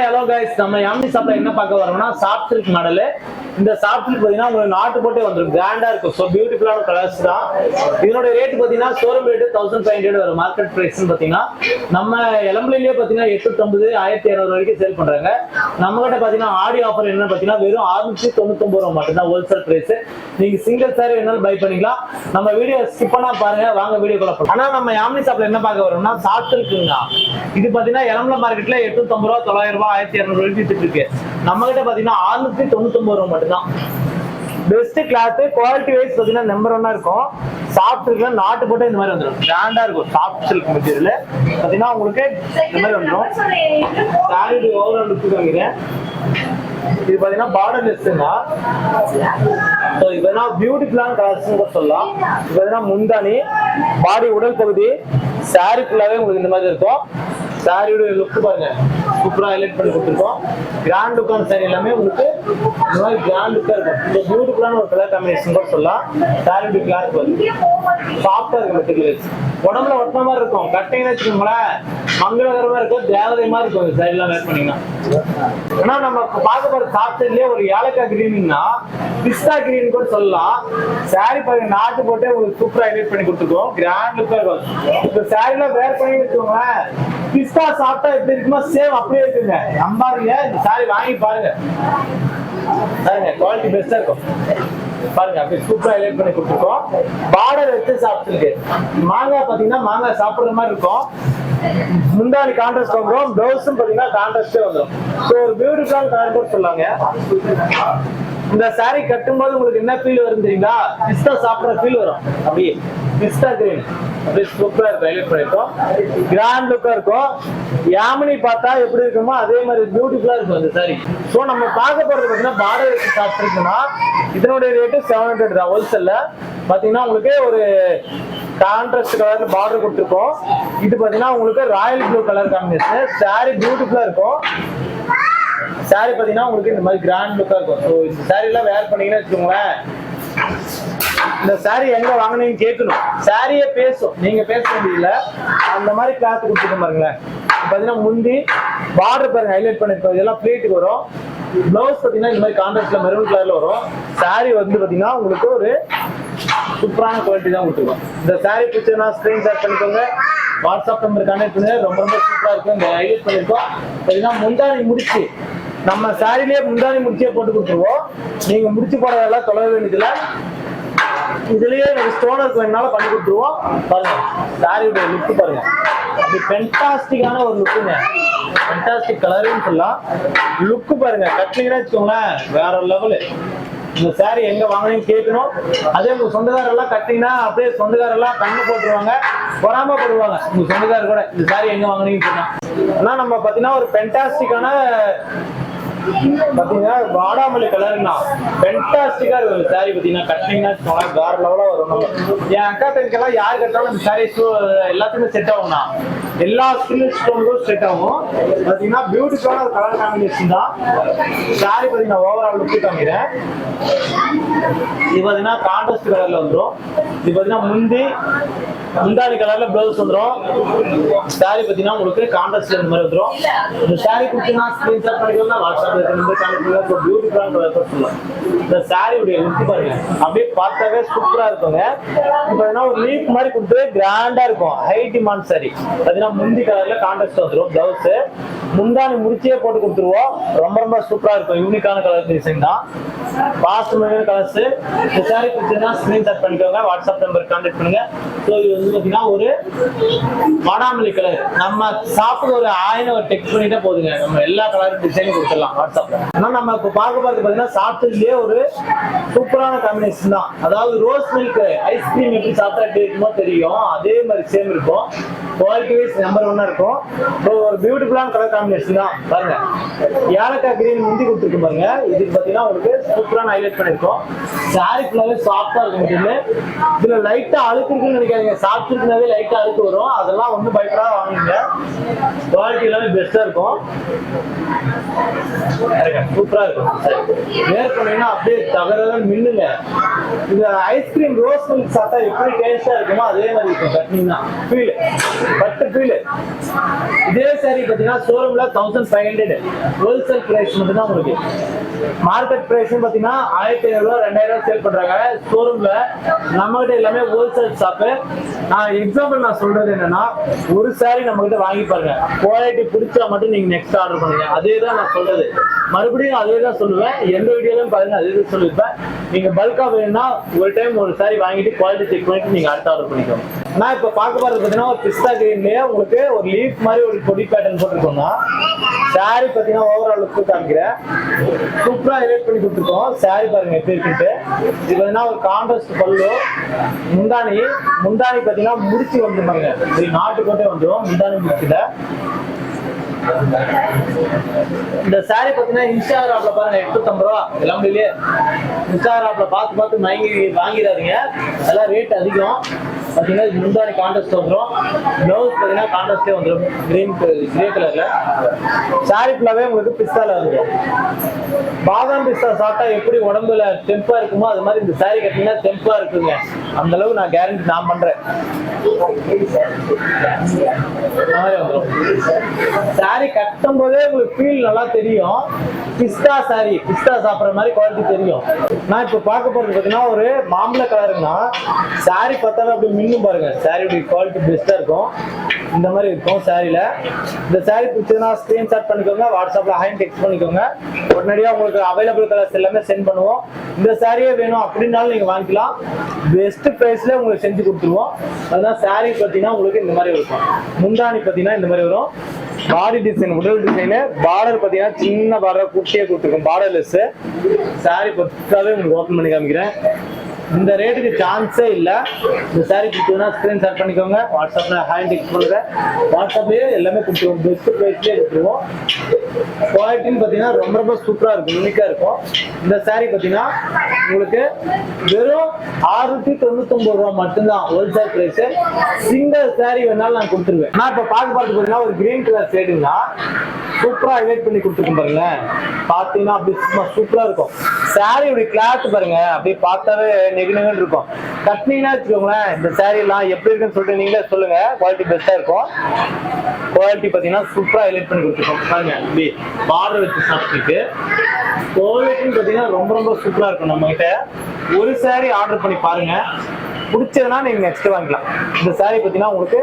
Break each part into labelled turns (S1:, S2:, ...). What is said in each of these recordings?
S1: hello guys. நம்ம யாமினி சாப்ல என்ன பார்க்க வரோம்னா சாஃப்ட் சில்க் மாடல். இந்த சாஃப்ட் சில்க் பாத்தீங்கன்னா உங்களுக்கு நாட்டு போட்டே வந்துரும். கிராண்டா இருக்கும். சோ பியூட்டிஃபுல்லான கலர்ஸ் தான். இதோட ரேட் பாத்தீங்கன்னா ஷோரூம் ரேட் 1500 வரும். மார்க்கெட் பிரைஸ் பாத்தீங்கன்னா நம்ம எலம்பிளையிலே பாத்தீங்கன்னா 850 1200 வரைக்கும் சேல் பண்றாங்க. நம்ம கிட்ட பாத்தீங்கன்னா ஆடி ஆஃபர் என்ன பாத்தீங்கன்னா வெறும் 699 ரூபாய் மட்டும் தான் ஹோல்சேல் பிரைஸ். நீங்க சிங்கிள் சாரி வேணாலும் பை பண்ணிக்கலாம். நம்ம வீடியோ ஸ்கிப் பண்ணா பாருங்க. வாங்க வீடியோக்குள்ள போலாம். ஆனா நம்ம யாமினி சாப்ல என்ன பார்க்க வரோம்னா சாஃப்ட் சில்க்ங்க. இது பாத்தீங்கன்னா எலம்பிளை மார்க்கெட்ல 850 ரூபாய் 900 ரூபாய் 1200 வரைக்கும் வித்துட்டு இருக்கு. நம்ம கிட்ட பாத்தீங்கன்னா 699 ரூபாய் மட்டும் தான். பெஸ்ட் கிளாத் குவாலிட்டி வைஸ் பாத்தீங்கன்னா நம்பர் 1 இருக்கும். சாஃப்ட் சில்க்ல நாட்டு போட்டு இந்த மாதிரி வந்துடும். கிராண்டா இருக்கும். சாஃப்ட் சில்க் மெட்டீரியல் பாத்தீங்கன்னா உங்களுக்கு இந்த மாதிரி வந்துடும். சாரி ஓவரால் லுக் காமிக்கிறேன். இது பாத்தீங்கன்னா பார்டர் லெஸ்ஸுங்க. ஸோ இது பியூட்டிஃபுல்லான கலர்ஸ்னு சொல்லலாம். இது பாத்தீங்கன்னா முந்தானி பாடி உடல் பகுதி சாரி ஃபுல்லாவே உங்களுக்கு இந்த மாதிரி இருக்கும். சாரியோட லுக் பாருங்க சூப்பரா ஹைலைட் பண்ணி கொடுத்துருக்கோம். கிராண்ட் லுக்கான சாரி எல்லாமே உங்களுக்கு இந்த மாதிரி கிராண்ட் லுக்கா இருக்கும். இந்த பியூட்டிஃபுல்லான ஒரு கலர் காம்பினேஷன் கூட சொல்லலாம். சாரியோட கிளாத் வந்து சாஃப்டா இருக்கும். மெட்டீரியல் உடம்புல ஒட்டின மாதிரி இருக்கும். கட்டிங்கன்னு வச்சுக்கோங்களேன் மங்களகரமா இருக்கும். தேவதை மாதிரி இருக்கும். இந்த சாரி எல்லாம் வேர் பண்ணீங்கன்னா. ஆனா நம்ம பார்க்க போற சாஃப்ட்லயே ஒரு ஏலக்காய் கிரீனிங்னா பிஸ்தா கிரீன் கூட சொல்லலாம். சாரி பாருங்க நாட்டு போட்டே உங்களுக்கு சூப்பரா ஹைலைட் பண்ணி கொடுத்துருக்கோம். கிராண்ட் லுக்கா இருக்கும். இந்த சாரி எல்லாம் வேர் பண்ணி வச்சுக்கோங்களேன் பிஸ்தா சாப்பிட்டா எப்படி இருக்குமா சேம் அப்படியே இருக்குங்க. நம்பாதீங்க. இந்த சாரி வாங்கி பாருங்க. பாருங்க குவாலிட்டி பெஸ்டா இருக்கும். பாருங்க அப்படியே சூப்பரா ஹைலைட் பண்ணி கொடுத்துருக்கோம். பார்டர் வச்சு சாப்பிட்டுருக்கு. மாங்காய் பாத்தீங்கன்னா மாங்காய் சாப்பிடுற மாதிரி இருக்கும். முந்தானி கான்ட்ராஸ்ட் வந்துடும். பிளவுஸும் பாத்தீங்கன்னா கான்ட்ராஸ்டே வந்துடும். ஸோ ஒரு பியூட்டிஃபுல்லான கலர் கூட சொல்லாங்க. இந்த சாரி கட்டும்போது உங்களுக்கு என்ன ஃபீல் வரும் தெரியுங்களா? பிஸ்தா சாப்பிடுற ஃபீல் வரும். அப்படியே பிஸ்தா கிரீன் அப்படியே சூப்பரா இருக்கும். ஹைலைட் பண்ணிருக்கோம். கிராண்ட் லுக்கா இருக்கும். யாமினி பார்த்தா எப்படி இருக்குமோ அதே மாதிரி பியூட்டிஃபுல்லா இருக்கும் இந்த சாரி. ஸோ நம்ம பார்க்க போறது பாத்தீங்கன்னா பார்டர் வச்சு சாப்பிட்டுருக்குன்னா இதனுடைய ரேட்டு 700 தான். ஹோல்சேல்ல பாத்தீங்கன்னா உங்களுக்கு ஒரு கான்ட்ராஸ்ட் கலர்ல பார்டர் கொடுத்துருக்கோம். இது பாத்தீங்கன்னா உங்களுக்கு Royal blue colour combination. Sorry பியூட்டிஃபுல்லா இருக்கும். சாரி பாத்தீங்கன்னா உங்களுக்கு இந்த மாதிரி கிராண்ட் லுக்கா இருக்கும். ஸோ இந்த சாரி எல்லாம் வேர் பண்ணீங்கன்னு வச்சுக்கோங்களேன் இந்த சாரி எங்க வாங்கினீங்கன்னு கேட்கணும். சாரியே பேசும். நீங்க பேச வேண்டியதில்ல. அந்த மாதிரி கிளாத் கொடுத்துட்டு பாருங்களேன். பாத்தீங்கன்னா முந்தி பார்டர் பாருங்க ஹைலைட் பண்ணிருக்கோம். இதெல்லாம் பிளேட்டுக்கு வரும். பிளவுஸ் பாத்தீங்கன்னா இந்த மாதிரி கான்ட்ராஸ்ட்ல மெரூன் கலர்ல வரும். சாரி வந்து பாத்தீங்கன்னா உங்களுக்கு ஒரு சூப்பரான குவாலிட்டி தான் கொடுத்துருக்கோம். இந்த சாரி பிடிச்சதுன்னா ஸ்கிரீன்ஷாட் பண்ணிக்கோங்க. வாட்ஸ்அப் நம்பர் கனெக்ட் பண்ணுங்க. ரொம்ப ரொம்ப சூப்பரா இருக்கும். இந்த ஹைலைட் பண்ணிருக்கோம். பாத்தீங்கன்னா முந்தானி முடிச்சு நம்ம சாரிலேயே முந்தானி முடிச்சே போட்டு கொடுத்துருவோம். நீங்க முடிச்சு போடுறதெல்லாம் தொலைவே வேண்டியதில்லை. இதுலயே ஸ்டோனருக்கு வேணாலும் பண்ணி கொடுத்துருவோம். பாருங்க சாரியோட லுக் பாருங்க. அப்படி ஃபென்டாஸ்டிக்கான ஒரு லுக்குங்க. ஃபென்டாஸ்டிக் கலருன்னு சொல்லலாம். லுக்கு பாருங்க. கட்டினீங்கன்னா வச்சுக்கோங்களேன் வேற லெவலு. இந்த சாரி எங்க வாங்கினீங்கன்னு கேட்கணும். அதே உங்க சொந்தக்காரெல்லாம் கட்டிங்கன்னா அப்படியே சொந்தக்காரெல்லாம் கண்ணு போட்டுருவாங்க. பொறாமப்படுவாங்க உங்க சொந்தக்காரர் கூட இந்த சாரி எங்க வாங்கினீங்கன்னு சொன்னா. ஆனா நம்ம பாத்தீங்கன்னா ஒரு ஃபென்டாஸ்டிக்கான பாத்தீங்கன்னா வாடாமல்லி கலர்னா ஃபென்டாஸ்டிக்கா இருக்கும். சாரி பாத்தீங்கன்னா கட்டினீங்கன்னா வேற லெவலா வரும். நம்ம என் அக்கா தங்கெல்லாம் யாரு கட்டாலும் இந்த சாரி எல்லாத்துக்குமே செட் ஆகும்னா எல்லா ஸ்கின் ஸ்டோனுக்கும் செட் ஆகும். பாத்தீங்கன்னா பியூட்டிஃபுல்லான ஒரு கலர் காம்பினேஷன் தான். சாரி பாத்தீங்கன்னா ஓவரால் லுக் காமிக்கிறேன். இது பாத்தீங்கன்னா கான்ட்ராஸ்ட் கலர்ல வந்துடும். இது பாத்தீங்கன்னா முந்தானி கலர்ல பிளவுஸ் வந்துடும். சாரி பாத்தீங்கன்னா உங்களுக்கு கான்ட்ராஸ்ட்ல இந்த மாதிரி வந்துடும். இந்த சாரி குடுத்தீங்கன்னா ஸ்கிரீன்ஷாட் பண்ணிக்கோங்க. வாட்ஸ்அப்ல பியூட்டிஃபுல்லான கலர் சொல்லலாம். இந்த சாரியுடைய லுக் பாருங்க அப்படியே பார்த்தாவே சூப்பரா இருக்குங்க. இப்போ ஒரு லீஃப் மாதிரி கொடுத்து கிராண்டா இருக்கும். ஹை டிமாண்ட் சாரி பாத்தீங்கன்னா முந்தி கலர்ல கான்ட்ராஸ்ட் வந்துடும். பிளவுஸ் முந்தானி முடிச்சே போட்டு கொடுத்துருவோம். ரொம்ப ரொம்ப சூப்பரா இருக்கும். யூனிக்கான கலர் டிசைன் தான். Fast colours. இந்த சாரி பிடிச்சதுன்னா ஸ்கிரீன்ஷாட் பண்ணிக்கோங்க. வாட்ஸ்அப் நம்பர் கான்டாக்ட் பண்ணுங்க. ஸோ இது வந்து பாத்தீங்கன்னா ஒரு வாடாமல்லி கலர். நம்ம சாப்பிட்டு ஒரு 1000 ஒரு டெக்ஸ்ட் பண்ணிட்டே போதுங்க. நம்ம எல்லா கலர் டிசைனும் கொடுத்துடலாம் வாட்ஸ்அப்ல. ஆனா நம்ம இப்போ பார்க்க போறது பாத்தீங்கன்னா சாப்பிட்டுலயே ஒரு சூப்பரான காம்பினேஷன் தான். அதாவது ரோஸ் மில்க் ஐஸ்கிரீம் எப்படி சாப்பிட்டா எப்படி இருக்குமோ தெரியும். அதே மாதிரி சேம் இருக்கும். குவாலிட்டி வைஸ் நம்பர் 1 இருக்கும். ஸோ ஒரு பியூட்டிஃபுல்லான கலர் காம்பினேஷன் தான். பாருங்க ஏலக்காய் கிரீன் முந்தி கொடுத்துருக்கு பாருங்க. இதுக்கு பாத்தீங்கன்னா உங்களுக்கு சூப்பரான ஹைலைட் பண்ணிருக்கோம். சாரி ஃபுல்லாவே சாஃப்டா இருக்கும். இதுல லைட்டா அழுக்கு இருக்குன்னு நினைக்காதீங்க. சாப்பிட்டுனாவே லைட்டா அழுக்கு வரும். அதெல்லாம் வந்து பயப்படாத வாங்குங்க. குவாலிட்டி எல்லாமே பெஸ்டா இருக்கும். சூப்பரா இருக்கும். வேர் பண்ணீங்கன்னா அப்படியே தகர மின்னுங்க. இந்த ஐஸ்கிரீம் ரோஸ் மில்க் சாப்பிட்டா எப்படி டேஸ்டா இருக்குமோ அதே மாதிரி இருக்கும். கட்டினீங்கன்னா ஃபீல் பட்டு ஃபீல். இதே சாரி பாத்தீங்கன்னா ஷோரூம்ல 1500 ஹோல்சேல் பிரைஸ் மட்டும் தான் உங்களுக்கு. மார்க்கெட் பிரைஸ் பாத்தீங்கன்னா 1500 2000 சேல் பண்றாங்க. ஷோரூம்ல நம்ம கிட்ட எல்லாமே ஹோல்சேல் ஷாப்பு. நான் எக்ஸாம்பிள் நான் சொல்றது என்னன்னா, ஒரு சாரி நம்ம கிட்ட வாங்கி பாருங்க, குவாலிட்டி பிடிச்சா மட்டும் நீங்க நெக்ஸ்ட் ஆர்டர் பண்ணுங்க. அதே தான் நான் சொல்றது, மறுபடியும் அதே தான் சொல்லுவேன். எந்த வீடியோலையும் பாருங்க அதே தான் சொல்லிருப்பேன். நீங்க பல்கா வேணும்னா ஒரு டைம் ஒரு சாரி வாங்கிட்டு குவாலிட்டி செக் பண்ணிட்டு நீங்க அடுத்த ஆர்டர் பண்ணிக்கோங்க. நான் இப்ப பார்க்க போறது பாத்தீங்கன்னா ஒரு பிஸ்தா கிரீன்லயே உங்களுக்கு ஒரு லீஃப் மாதிரி ஒரு கொடி பேட்டர்ன் போட்டிருக்கோம்னா, சாரி பாத்தீங்கன்னா ஓவரால் லுக் காமிக்கிறேன். சூப்பரா ஹைலைட் பண்ணி கொடுத்துருக்கோம். சாரி பாருங்க எப்படி இருக்குன்ட்டு. இது பாத்தீங்கன்னா ஒரு கான்ட்ராஸ்ட் பல்லு. முந்தானி பாத்தீங்கன்னா முடிச்சு வந்து பாருங்க, நாட்டுக்கோட்டை வந்துடும் முந்தானி முடிச்சுல. இந்த சாரி பாத்தீங்கன்னா இன்ஸ்டாகிராம்ல பாருங்க 850 ரூபா இளம்பிலேயே. இன்ஸ்டாகிராம்ல பார்த்து வாங்கிடாதீங்க, அதெல்லாம் ரேட் அதிகம். பாத்தீங்கன்னா முந்தானி கான்ட்ராஸ்ட் வந்துடும். பிளவுஸ் பாத்தீங்கன்னா கான்ட்ராஸ்டே வந்துடும், கிரே கலர்ல. சாரி ஃபுல்லாவே உங்களுக்கு பிஸ்தால வந்துடும். பாதாம் பிஸ்தா சாப்பிட்டா எப்படி உடம்புல டெம்பா இருக்குமோ அது மாதிரி இந்த சாரி கட்டிங்கன்னா டெம்பா இருக்குங்க. அந்த அளவுக்கு நான் கேரண்டி நான் பண்றேன். சாரி கட்டும் போதே உங்களுக்கு ஃபீல் நல்லா தெரியும். பிஸ்தா சாரி, பிஸ்தா சாப்பிட்ற மாதிரி குவாலிட்டி தெரியும். நான் இப்ப பார்க்க போறது பாத்தீங்கன்னா ஒரு மாம்பழ கலருன்னா சாரி பார்த்தாலும் அப்படி மின்னும் பாருங்க. சாரியோட குவாலிட்டி பெஸ்டா இருக்கும். இந்த மாதிரி இருக்கும் சாரியில. இந்த சாரி பிடிச்சதுன்னா ஸ்கிரீன்ஷாட் பண்ணிக்கோங்க, வாட்ஸ்அப்ல ஹாய் டெக்ஸ்ட் பண்ணிக்கோங்க. உடனடியாக உங்களுக்கு அவைலபிள் கலர்ஸ் எல்லாமே சென்ட் பண்ணுவோம். இந்த சாரியே வேணும் அப்படின்னாலும் நீங்க வாங்கிக்கலாம். பெஸ்ட் பிரைஸ்ல உங்களுக்கு செஞ்சு கொடுத்துருவோம். அதுதான் சாரி பார்த்தீங்கன்னா உங்களுக்கு இந்த மாதிரி இருக்கும். முந்தானி பார்த்தீங்கன்னா இந்த மாதிரி வரும். பாடி டிசைன், உடல் டிசைனு, பார்டர் பார்த்தீங்கன்னா சின்ன பார்டர் குட்டியே கொடுத்துருக்கும், பார்டர்லெஸ். சாரி பத்தாவே உங்களுக்கு ஓப்பன் பண்ணி காமிக்கிறேன். இந்த ரேட்டுக்கு சான்ஸே இல்லை. இந்த சாரி கொடுத்தீங்கன்னா ஸ்கிரீன்ஷாட் பண்ணிக்கோங்க, வாட்ஸ்அப்ல ஹேண்ட் டெக்ஸ்ட் பண்ணுங்க. வாட்ஸ்அப்லேயே எல்லாமே கொடுத்துருவோம், பெஸ்ட் ப்ரைஸ்லேயே கொடுத்துருவோம். குவாலிட்டின்னு பார்த்தீங்கன்னா ரொம்ப சூப்பராக இருக்கும், யூனிக்காக இருக்கும். இந்த சாரி பார்த்தீங்கன்னா உங்களுக்கு வெறும் 699 ரூபா மட்டும்தான் ஹோல்சேல் பிரைஸ். சிங்கிள் சாரி வேணாலும் நான் கொடுத்துருவேன். நான் இப்போ பார்க்க பார்த்தீங்கன்னா ஒரு கிரீன் கலர் ஷேடுங்கன்னா சூப்பராக ஹைலைட் பண்ணி கொடுத்துருக்கோம் பாருங்களேன். பார்த்தீங்கன்னா அப்படி சும்மா சூப்பராக இருக்கும். சாரியோட கிளாத் பாருங்க, அப்படியே பார்த்தாவே நெகுன்னு இருக்கும். கட்டினீங்கன்னா வச்சுக்கோங்களேன், இந்த சாரி எல்லாம் எப்படி இருக்குன்னு சொல்லிட்டு நீங்களே சொல்லுங்க. குவாலிட்டி பெஸ்டா இருக்கும். குவாலிட்டி பாத்தீங்கன்னா சூப்பரா ஹைலைட் பண்ணி கொடுத்துருக்கோம் பாருங்க. இப்படி பார்டர் வச்சு சாப்பிட்டுருக்கு. குவாலிட்டின்னு பாத்தீங்கன்னா ரொம்ப சூப்பரா இருக்கும். நம்ம கிட்ட ஒரு சாரி ஆர்டர் பண்ணி பாருங்க, பிடிச்சதுன்னா நீங்க நெக்ஸ்ட் வாங்கிக்கலாம். இந்த சாரி பாத்தீங்கன்னா உங்களுக்கு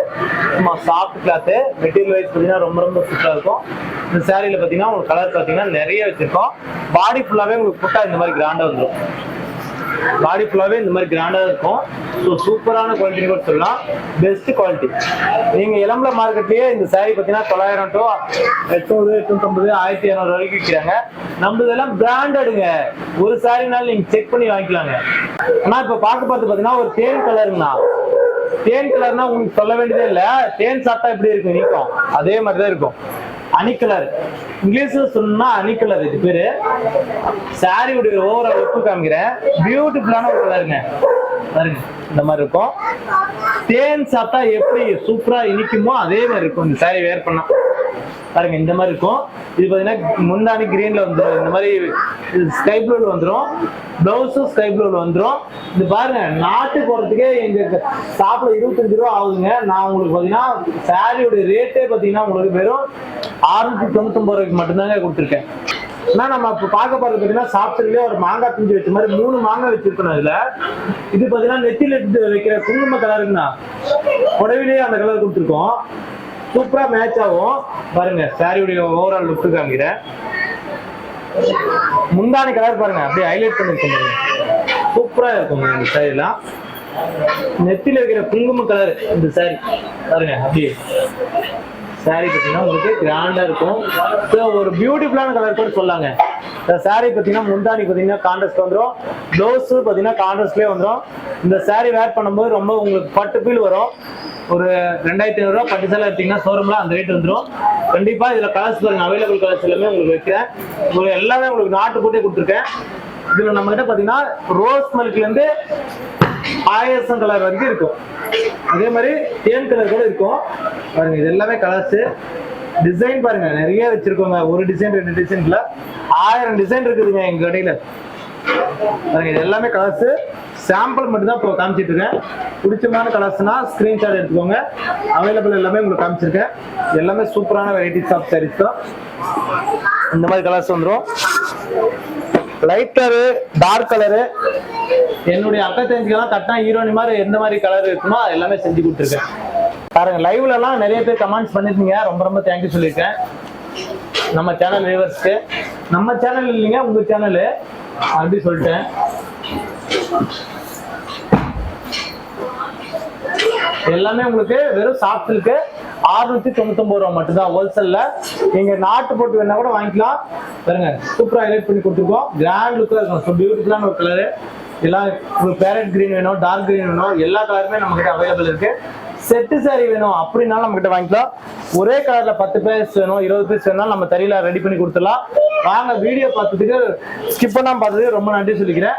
S1: சாஃப்ட் கிளாத், மெட்டீரியல் வைஸ் பாத்தீங்கன்னா ரொம்ப சூப்பரா இருக்கும். இந்த சாரியில பாத்தீங்கன்னா உங்களுக்கு கலர் பாத்தீங்கன்னா நிறைய வச்சிருக்கோம். பாடி ஃபுல்லாவே உங்களுக்கு புட்டா இந்த மாதிரி கிராண்டா வந்துடும். பாடி ஃபுல்லாவே இந்த மாதிரி கிராண்டா இருக்கும். ஸோ சூப்பரான குவாலிட்டி கூட சொல்லலாம், பெஸ்ட் குவாலிட்டி. நீங்க இளம்பல மார்க்கெட்லயே இந்த சாரி பார்த்தீங்கன்னா 900 to 800, 850, 1200 வரைக்கும் விற்கிறாங்க. நம்ம இதெல்லாம் பிராண்டடுங்க. ஒரு சாரினாலும் நீங்க செக் பண்ணி வாங்கிக்கலாங்க. ஆனா இப்ப பார்க்க பார்த்து பார்த்தீங்கன்னா ஒரு தேன் கலருங்கண்ணா. தேன் கலர்னா உங்களுக்கு சொல்ல வேண்டியதே இல்லை. தேன் சாப்பிட்டா எப்படி இருக்கும் நீக்கும், அதே மாதிரிதான் இருக்கும். அனி கலர், இங்கிலீஷ்ல சொன்னா அனி கலர் இது பேரு. சாரியுடைய ஓவரால் லுக் காமிக்கிறேன். பியூட்டிஃபுல்லான ஒரு கலருங்க பாருங்க. இந்த மாதிரி இருக்கும். தேன் சாப்பிட்டா எப்படி சூப்பரா இனிக்குமோ அதே மாதிரி இருக்கும் இந்த சாரி வேர் பண்ணா பாருங்க. இந்த மாதிரி இருக்கும். இது பாத்தீங்கன்னா முந்தானி கிரீன்ல வந்துடும். இந்த மாதிரி ஸ்கை ப்ளூல வந்துடும். பிளவுஸும் ஸ்கை ப்ளூல வந்துடும். இது பாருங்க, நாட்டு போறதுக்கே எங்க சாப்பிட 25 ரூபா ஆகுதுங்க. நான் உங்களுக்கு பாத்தீங்கன்னா சாரியோட ரேட்டே பாத்தீங்கன்னா உங்களுக்கு வெறும் 699 ரூபாய்க்கு மட்டும்தாங்க கொடுத்துருக்கேன். ஆனா நம்ம இப்ப பார்க்க போறது பாத்தீங்கன்னா சாப்பிட்டுலயே ஒரு மாங்காய் பிஞ்சு வச்ச மாதிரி 3 மாங்காய் வச்சிருக்கணும் இதுல. இது பாத்தீங்கன்னா நெத்தியில வைக்கிற குங்கும கலருங்கண்ணா. புடவிலேயே அந்த கலர் கொடுத்துருக்கோம். சூப்பரா மேட்ச் ஆகும் பாருங்க. சாரியுடைய ஓவரால் லுக் காமிக்கிறேன். முந்தானி கலர் பாருங்க, அப்படியே ஹைலைட் பண்ணிருக்கோம் பாருங்க. சூப்பரா இருக்கும் இந்த சாரி எல்லாம். நெத்தியில வைக்கிற குங்கும கலர் இந்த சாரி பாருங்க. அப்படியே சாரி பார்த்தீங்கன்னா உங்களுக்கு கிராண்டா இருக்கும். ஒரு பியூட்டிஃபுல்லான கலர் கூட சொல்லாங்க. இந்த சாரி பார்த்தீங்கன்னா முந்தானி பார்த்தீங்கன்னா கான்ட்ராஸ்ட் வந்துடும். ப்ளவுஸ் பார்த்தீங்கன்னா கான்ட்ராஸ்ட்லேயே வந்துடும். இந்த சாரி வேர் பண்ணும்போது ரொம்ப உங்களுக்கு பட்டு ஃபீல் வரும். ஒரு 2500 ரூபா பட்டு சேலை எடுத்தீங்கன்னா ஷோரூம்ல அந்த ரேட் வந்துடும். கண்டிப்பா இதுல கலர்ஸ் பாருங்க, அவைலபிள் கலர்ஸ் எல்லாமே உங்களுக்கு வைக்கிறேன். உங்களுக்கு எல்லாமே உங்களுக்கு நாட்டு போட்டே கொடுத்துருக்கேன். இதுல நம்ம கிட்ட பாத்தீங்கன்னா ரோஸ் மில்க்ல இருந்து ஆயிரம் கலர் வரைக்கும் இருக்கும். அதே மாதிரி தேன் கலர் கூட இருக்கும் பாருங்க. இது எல்லாமே கலர்ஸ் டிசைன் பாருங்க நிறைய வச்சிருக்கோங்க. ஒரு டிசைன் 2 டிசைன்ல 1000 டிசைன் இருக்குதுங்க எங்க கடையில. இது எல்லாமே கலர்ஸ் சாம்பிள் மட்டும் தான் இப்போ காமிச்சிட்டு இருக்கேன். பிடிச்சமான கலர்ஸ்னா ஸ்கிரீன்ஷாட் எடுத்துக்கோங்க. அவைலபிள் எல்லாமே உங்களுக்கு காமிச்சிருக்கேன். எல்லாமே சூப்பரான வெரைட்டிஸ் ஆஃப் சாரீஸ் தான். இந்த மாதிரி கலர்ஸ் வந்துடும். லைட் கலரு, டார்க் கலரு, என்னுடைய அக்கா தெரிஞ்சுக்கலாம் கட்டா ஹீரோனி மாதிரி எந்த மாதிரி கலர் இருக்குமோ எல்லாமே செஞ்சு கொடுத்துருக்கேன். பாருங்க லைவ்ல எல்லாம் நிறைய பேர் கமெண்ட்ஸ் பண்ணிருந்தீங்க. ரொம்ப ரொம்ப தேங்க்யூ சொல்லியிருக்கேன் நம்ம சேனல் வியூவர்ஸ்க்கு. நம்ம சேனல் இல்லைங்க உங்க சேனலு அப்படி சொல்லிட்டேன். எல்லாமே உங்களுக்கு வெறும் சாஃப்ட் சில்க்கு 699 ரூபா மட்டும் தான் ஹோல்சேல்ல. நீங்க நாட்டு போட்டு வேணா கூட வாங்கிக்கலாம். பாருங்க சூப்பரா ஹைலைட் பண்ணி கொடுத்துருக்கோம். கிராண்ட் லுக்கா இருக்கும். ஸோ பியூட்டிஃபுல்லான ஒரு கலரு. எல்லாம் உங்களுக்கு பேரட் கிரீன் வேணும், டார்க் கிரீன் வேணும், எல்லா கலருமே நம்ம கிட்ட அவைலபிள் இருக்கு. செட்டு சாரி வேணும் அப்படின்னாலும் நம்ம கிட்ட வாங்கிக்கலாம். ஒரே கலர்ல 10 பீஸ் வேணும், 20 பீஸ் வேணாலும் நம்ம தறியில ரெடி பண்ணி கொடுத்துடலாம். வாங்க வீடியோ பார்த்ததுக்கு ஸ்கிப் பண்ணாம பார்த்ததுக்கு ரொம்ப நன்றி சொல்லிக்கிறேன்.